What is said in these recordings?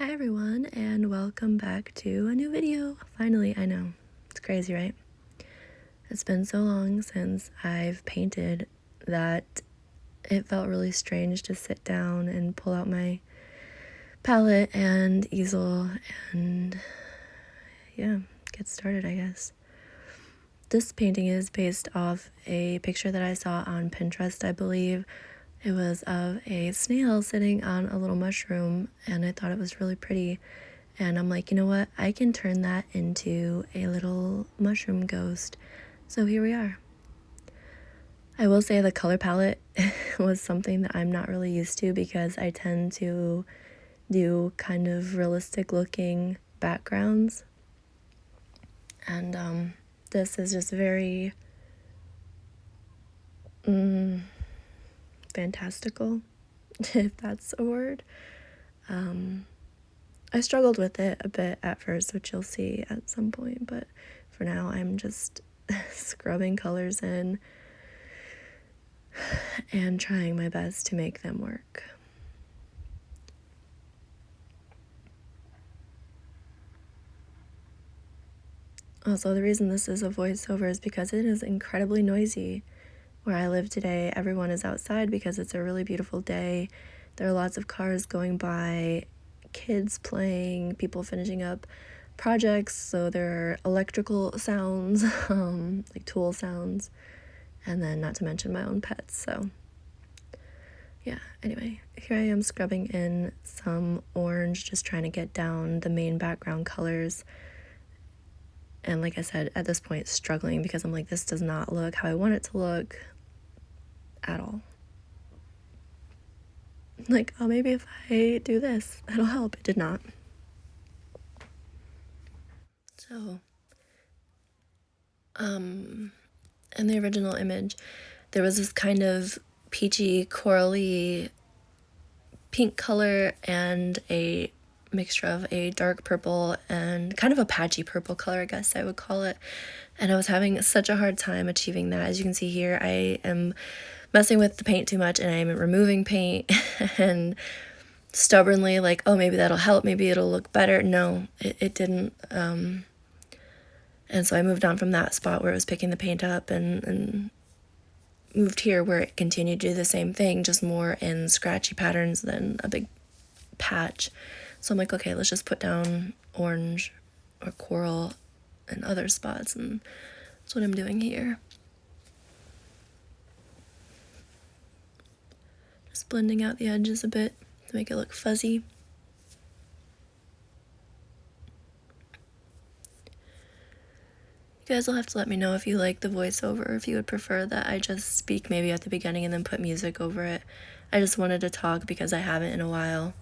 Hi everyone, and welcome back to a new video. Finally, I know, it's crazy, right? It's been so long since I've painted that it felt really strange to sit down and pull out my palette and easel and yeah, get started, I guess. This painting is based off a picture that I saw on Pinterest, I believe. It was of a snail sitting on a little mushroom, and I thought it was really pretty. And I'm like, you know what? I can turn that into a little mushroom ghost. So here we are. I will say the color palette was something that I'm not really used to because I tend to do kind of realistic looking backgrounds. And this is just very fantastical, if that's a word. I struggled with it a bit at first, which you'll see at some point, but for now I'm just scrubbing colors in and trying my best to make them work. Also, the reason this is a voiceover is because it is incredibly noisy. Where I live today, everyone is outside because it's a really beautiful day. There are lots of cars going by, kids playing, people finishing up projects, so there are electrical sounds, like tool sounds, and then not to mention my own pets, so yeah. Anyway, here I am scrubbing in some orange, just trying to get down the main background colors. And like I said, at this point, struggling because I'm like, this does not look how I want it to look at all. Like, oh, maybe if I do this, that'll help. It did not. So, in the original image, there was this kind of peachy, corally pink color and a mixture of a dark purple and kind of a patchy purple color, I guess I would call it. And I was having such a hard time achieving that. As you can see here, I am messing with the paint too much and I'm removing paint and stubbornly like, oh, maybe that'll help, maybe it'll look better. No, it didn't. And so I moved on from that spot where it was picking the paint up and moved here where it continued to do the same thing, just more in scratchy patterns than a big patch. So I'm like, okay, let's just put down orange or coral in other spots, and that's what I'm doing here. Just blending out the edges a bit to make it look fuzzy. You guys will have to let me know if you like the voiceover, or if you would prefer that I just speak maybe at the beginning and then put music over it. I just wanted to talk because I haven't in a while.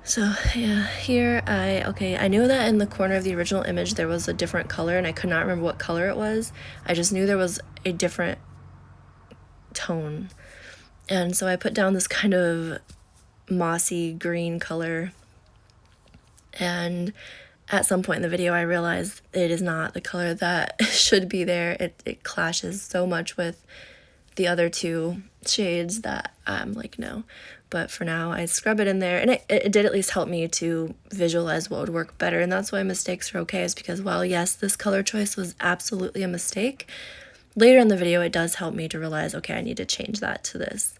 So yeah, here I knew that in the corner of the original image there was a different color and I could not remember what color it was. I just knew there was a different tone. And so I put down this kind of mossy green color, and at some point in the video I realized it is not the color that should be there. It clashes so much with the other two shades that I'm like, no. But for now, I scrub it in there, and it did at least help me to visualize what would work better, and that's why mistakes are okay, is because while yes, this color choice was absolutely a mistake, later in the video it does help me to realize, okay, I need to change that to this.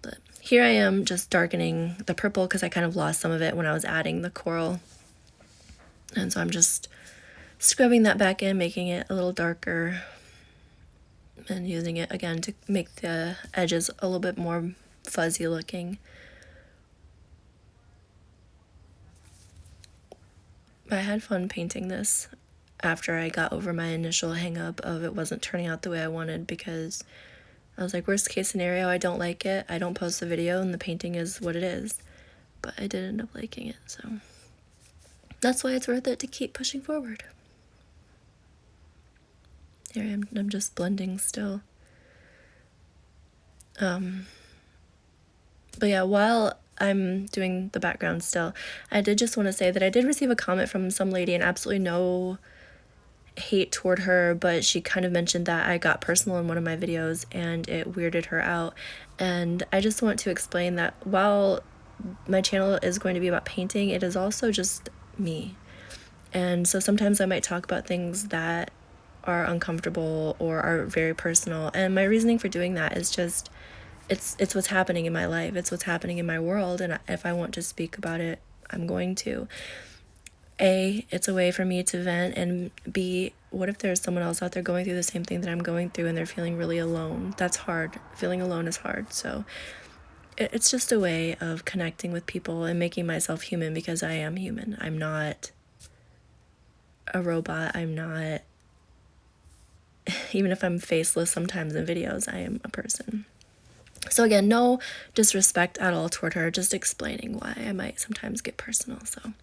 But here I am just darkening the purple because I kind of lost some of it when I was adding the coral, and so I'm just scrubbing that back in, making it a little darker, and using it again to make the edges a little bit more fuzzy looking. I had fun painting this after I got over my initial hang up of it wasn't turning out the way I wanted, because I was like, worst case scenario, I don't like it, I don't post the video, and the painting is what it is. But I did end up liking it, so that's why it's worth it to keep pushing forward. Here I am, I'm just blending still. But yeah, while I'm doing the background still, I did just want to say that I did receive a comment from some lady, and absolutely no hate toward her, but she kind of mentioned that I got personal in one of my videos and it weirded her out. And I just want to explain that while my channel is going to be about painting, it is also just me. And so sometimes I might talk about things that are uncomfortable or are very personal. And my reasoning for doing that is just it's what's happening in my life. It's what's happening in my world, and if I want to speak about it, I'm going to. A, it's a way for me to vent, and B, what if there's someone else out there going through the same thing that I'm going through and they're feeling really alone? That's hard. Feeling alone is hard. So it's just a way of connecting with people and making myself human, because I am human. I'm not a robot. I'm not, even if I'm faceless sometimes in videos, I am a person. So again, no disrespect at all toward her, just explaining why I might sometimes get personal. So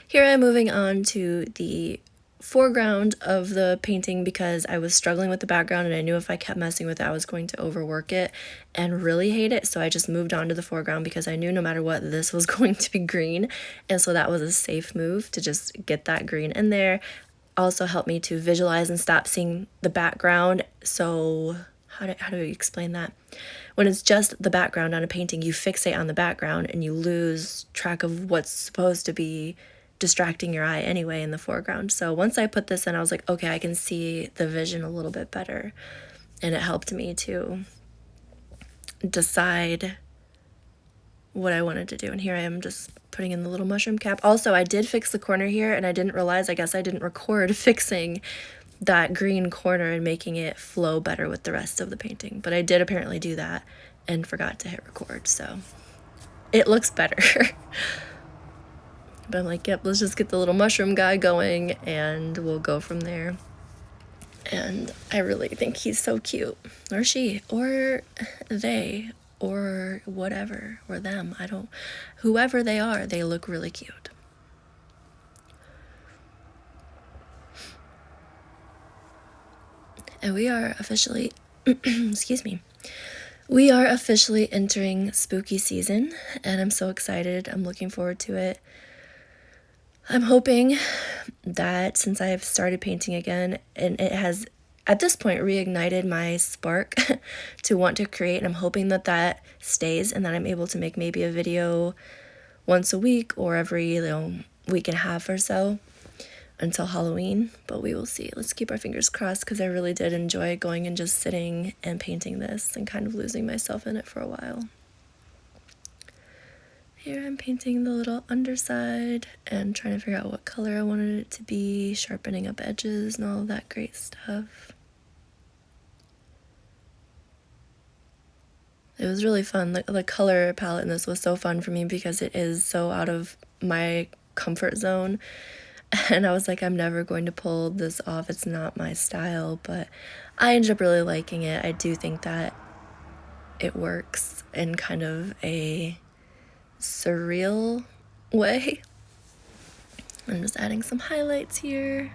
here I'm moving on to the foreground of the painting, because I was struggling with the background and I knew if I kept messing with it, I was going to overwork it and really hate it. So I just moved on to the foreground, because I knew no matter what, this was going to be green. And so that was a safe move to just get that green in there. Also helped me to visualize and stop seeing the background. So how do we explain that? When it's just the background on a painting, you fixate on the background and you lose track of what's supposed to be distracting your eye anyway in the foreground. So once I put this in, I was like, okay, I can see the vision a little bit better. And it helped me to decide what I wanted to do. And here I am just putting in the little mushroom cap. Also, I did fix the corner here, and I didn't realize, I guess I didn't record fixing that green corner and making it flow better with the rest of the painting. But I did apparently do that and forgot to hit record, so it looks better. But I'm like, yep, let's just get the little mushroom guy going and we'll go from there. And I really think he's so cute. Or she, or they, or whatever, or them. Whoever they are, they look really cute. And we are officially, excuse me, we are officially entering spooky season, and I'm so excited. I'm looking forward to it. I'm hoping that since I have started painting again, and it has at this point reignited my spark to want to create, and I'm hoping that that stays and that I'm able to make maybe a video once a week or every week and a half or so until Halloween, but we will see. Let's keep our fingers crossed, because I really did enjoy going and just sitting and painting this and kind of losing myself in it for a while. Here I'm painting the little underside and trying to figure out what color I wanted it to be, sharpening up edges and all of that great stuff. It was really fun. The color palette in this was so fun for me, because it is so out of my comfort zone. And I was like, I'm never going to pull this off. It's not my style, but I ended up really liking it. I do think that it works in kind of a surreal way. I'm just adding some highlights here.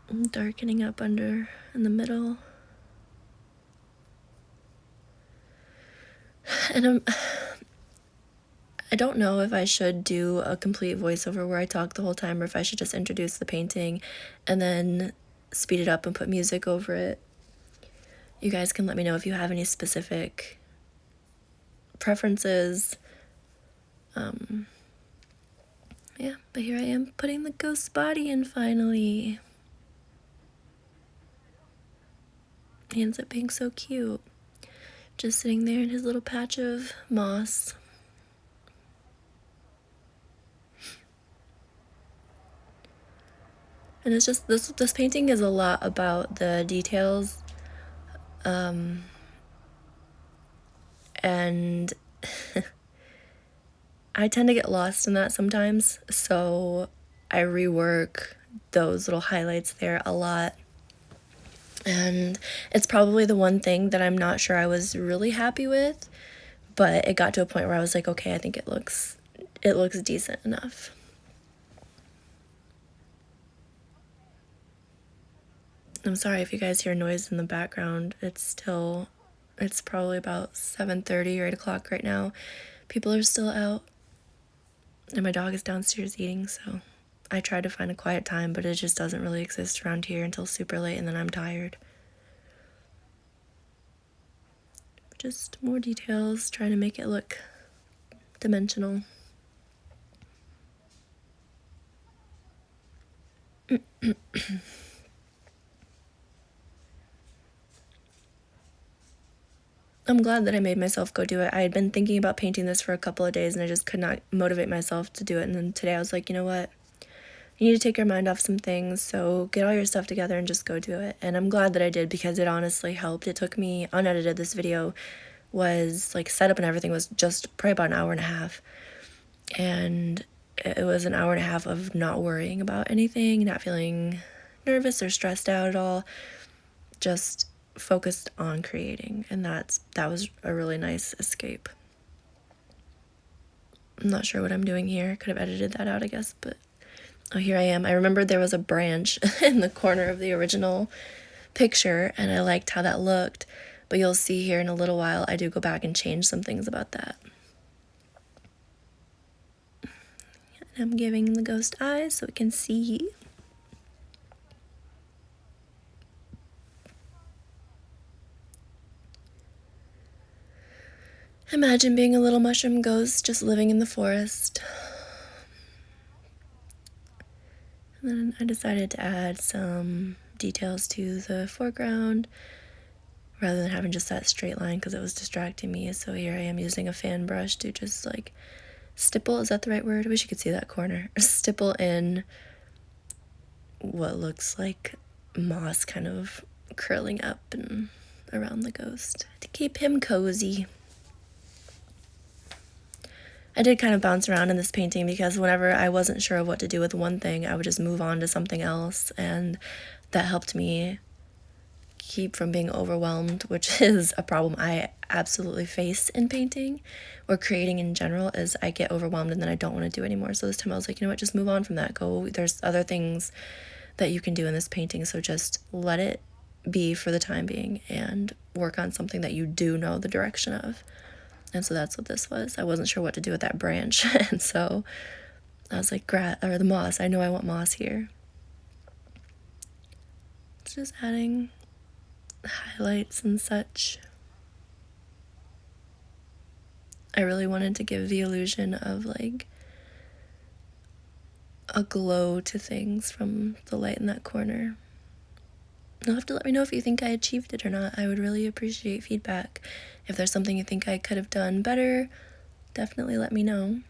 I'm darkening up under in the middle. And I don't know if I should do a complete voiceover where I talk the whole time, or if I should just introduce the painting and then speed it up and put music over it. You guys can let me know if you have any specific preferences. Yeah, but here I am putting the ghost body in finally. He ends up being so cute. Just sitting there in his little patch of moss. And it's just, this painting is a lot about the details. And I tend to get lost in that sometimes, so I rework those little highlights there a lot. And it's probably the one thing that I'm not sure I was really happy with, but it got to a point where I was like, okay, I think it looks decent enough. I'm sorry if you guys hear noise in the background. It's probably about 7:30 or 8 o'clock right now. People are still out, and my dog is downstairs eating, so I try to find a quiet time, but it just doesn't really exist around here until super late, and then I'm tired. just more details, trying to make it look dimensional. I'm glad that I made myself go do it. I had been thinking about painting this for a couple of days and I just could not motivate myself to do it. And then today I was like, you know what? You need to take your mind off some things, so get all your stuff together and just go do it. And I'm glad that I did because it honestly helped. It took me, unedited, this video was like setup and everything was just probably about an hour and a half. And it was an hour and a half of not worrying about anything, not feeling nervous or stressed out at all, just focused on creating. And that was a really nice escape. I'm not sure what I'm doing here. Could have edited that out, I guess, but oh, here I am. I remembered there was a branch in the corner of the original picture, and I liked how that looked. But you'll see here in a little while, I do go back and change some things about that. I'm giving the ghost eyes so it can see. Imagine being a little mushroom ghost just living in the forest. And then I decided to add some details to the foreground rather than having just that straight line because it was distracting me. So here I am using a fan brush to just like stipple, is that the right word? I wish you could see that corner. Stipple in what looks like moss kind of curling up and around the ghost to keep him cozy. I did kind of bounce around in this painting because whenever I wasn't sure of what to do with one thing, I would just move on to something else, and that helped me keep from being overwhelmed, which is a problem I absolutely face in painting or creating in general, is I get overwhelmed and then I don't want to do anymore. So this time I was like, you know what, just move on from that. Go, there's other things that you can do in this painting, so just let it be for the time being and work on something that you do know the direction of. And so that's what this was. I wasn't sure what to do with that branch. And so I was like, the moss. I know I want moss here. It's just adding highlights and such. I really wanted to give the illusion of like a glow to things from the light in that corner. You'll have to let me know if you think I achieved it or not. I would really appreciate feedback. If there's something you think I could have done better, definitely let me know.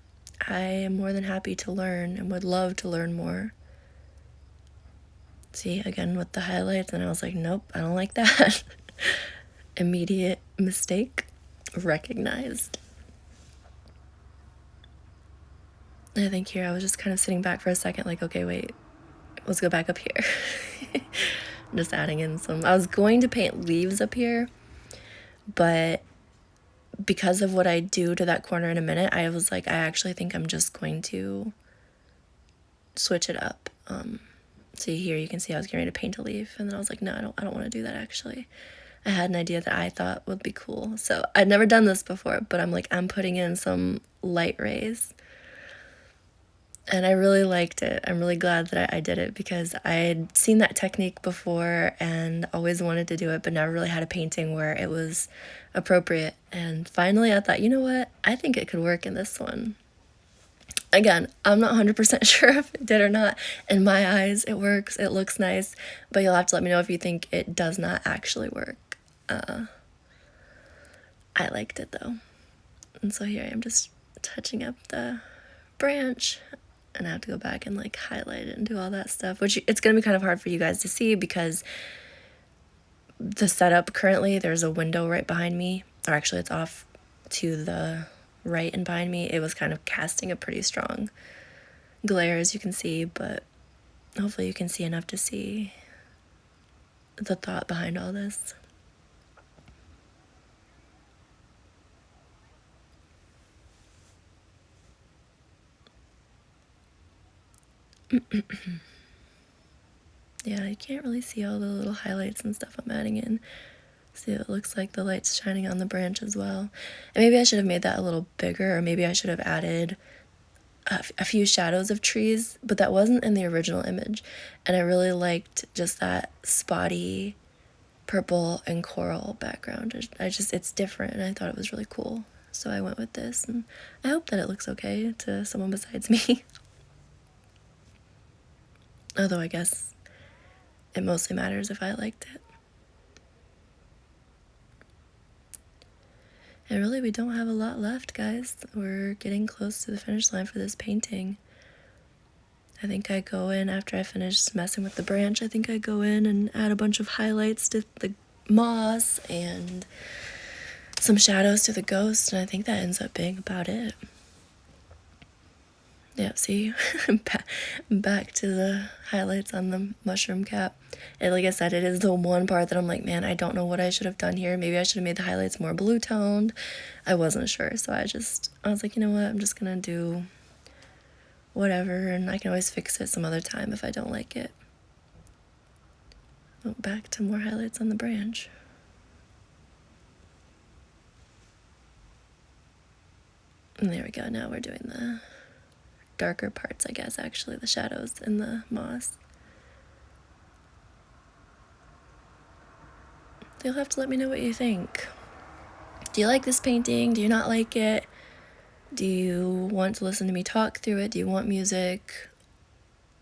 I am more than happy to learn and would love to learn more. See, again with the highlights, and I was like, nope, I don't like that. Immediate mistake recognized. I think here I was just kind of sitting back for a second like, okay, wait, let's go back up here. I'm just adding in some, I was going to paint leaves up here, but because of what I do to that corner in a minute, I was like, I actually think I'm just going to switch it up. See here, you can see I was getting ready to paint a leaf, and then I was like, no, I don't want to do that actually. I had an idea that I thought would be cool. So I'd never done this before, but I'm like, I'm putting in some light rays. And I really liked it. I'm really glad that I did it because I had seen that technique before and always wanted to do it, but never really had a painting where it was appropriate. And finally I thought, you know what? I think it could work in this one. Again, I'm not 100% sure if it did or not. In my eyes, it works. It looks nice, but you'll have to let me know if you think it does not actually work. I liked it though. And so here I am just touching up the branch. And I have to go back and like highlight it and do all that stuff, which it's going to be kind of hard for you guys to see because the setup currently, there's a window right behind me, or actually it's off to the right and behind me. It was kind of casting a pretty strong glare, as you can see, but hopefully you can see enough to see the thought behind all this. Yeah, you can't really see all the little highlights and stuff I'm adding in. See, it looks like the light's shining on the branch as well. And maybe I should have made that a little bigger, or maybe I should have added a few shadows of trees, but that wasn't in the original image. And I really liked just that spotty purple and coral background. It's different, and I thought it was really cool. So I went with this, and I hope that it looks okay to someone besides me. Although I guess it mostly matters if I liked it. And really, we don't have a lot left, guys. We're getting close to the finish line for this painting. I think I go in after I finish messing with the branch. I think I go in and add a bunch of highlights to the moss and some shadows to the ghost, and I think that ends up being about it. Yeah, see, back to the highlights on the mushroom cap. And like I said, it is the one part that I'm like, man, I don't know what I should have done here. Maybe I should have made the highlights more blue toned. I wasn't sure, so I was like, you know what, I'm just gonna do whatever, and I can always fix it some other time if I don't like it. Oh, back to more highlights on the branch. And there we go, now we're doing the darker parts, I guess, actually, the shadows and the moss. You'll have to let me know what you think. Do you like this painting? Do you not like it? Do you want to listen to me talk through it? Do you want music?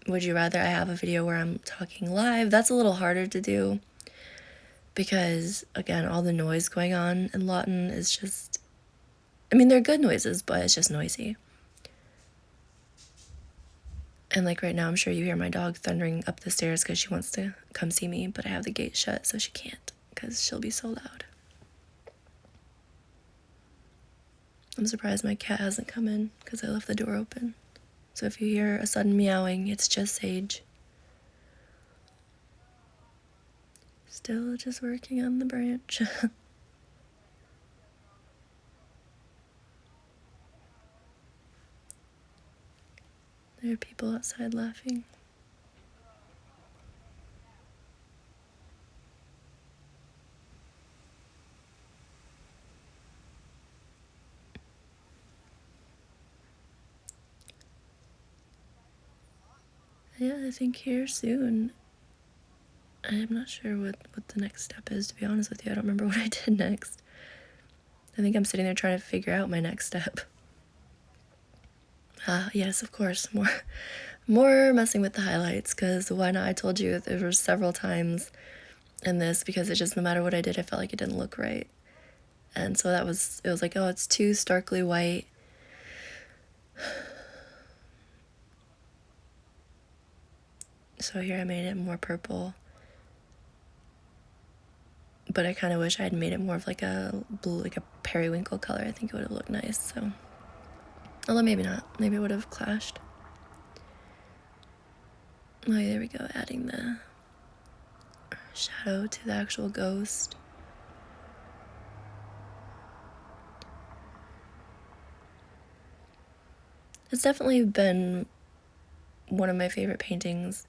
Would you rather I have a video where I'm talking live? That's a little harder to do because, again, all the noise going on in Lawton is just, I mean, they're good noises, but it's just noisy. And like right now, I'm sure you hear my dog thundering up the stairs because she wants to come see me, but I have the gate shut, so she can't because she'll be so loud. I'm surprised my cat hasn't come in because I left the door open. So if you hear a sudden meowing, it's just Sage. Still just working on the branch. There are people outside laughing. Yeah, I think here soon. I'm not sure what the next step is, to be honest with you. I don't remember what I did next. I think I'm sitting there trying to figure out my next step. Yes, of course, more messing with the highlights, because why not? I told you there were several times in this because it just, no matter what I did, I felt like it didn't look right. And so it was like, oh, it's too starkly white. So here I made it more purple. But I kind of wish I had made it more of like a blue, like a periwinkle color. I think it would have looked nice, so. Although maybe not. Maybe it would have clashed. Oh, yeah, there we go, adding the shadow to the actual ghost. It's definitely been one of my favorite paintings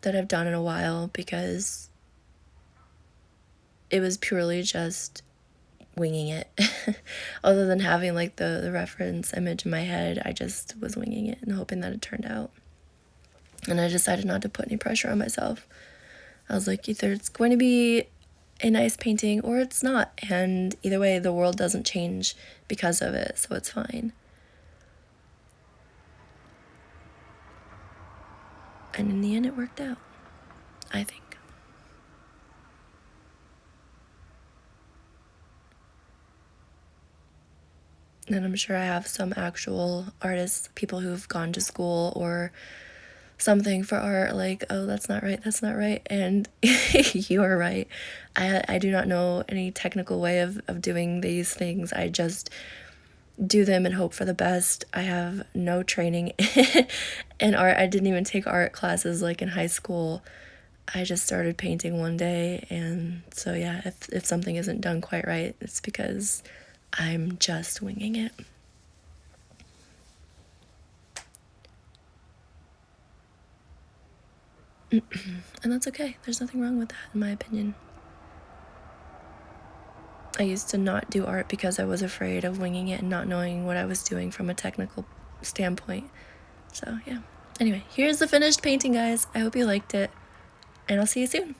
that I've done in a while because it was purely just winging it. Other than having like the reference image in my head, I just was winging it and hoping that it turned out. And I decided not to put any pressure on myself. I was like, either it's going to be a nice painting or it's not. And either way, the world doesn't change because of it, so it's fine. And in the end, it worked out, I think. And I'm sure I have some actual artists, people who've gone to school or something for art, like, oh, that's not right, that's not right. And you are right. I do not know any technical way of doing these things. I just do them and hope for the best. I have no training in art. I didn't even take art classes like in high school. I just started painting one day, and so yeah, if something isn't done quite right, it's because I'm just winging it. And that's okay. There's nothing wrong with that, in my opinion. I used to not do art because I was afraid of winging it and not knowing what I was doing from a technical standpoint. So yeah. Anyway, here's the finished painting, guys. I hope you liked it, and I'll see you soon.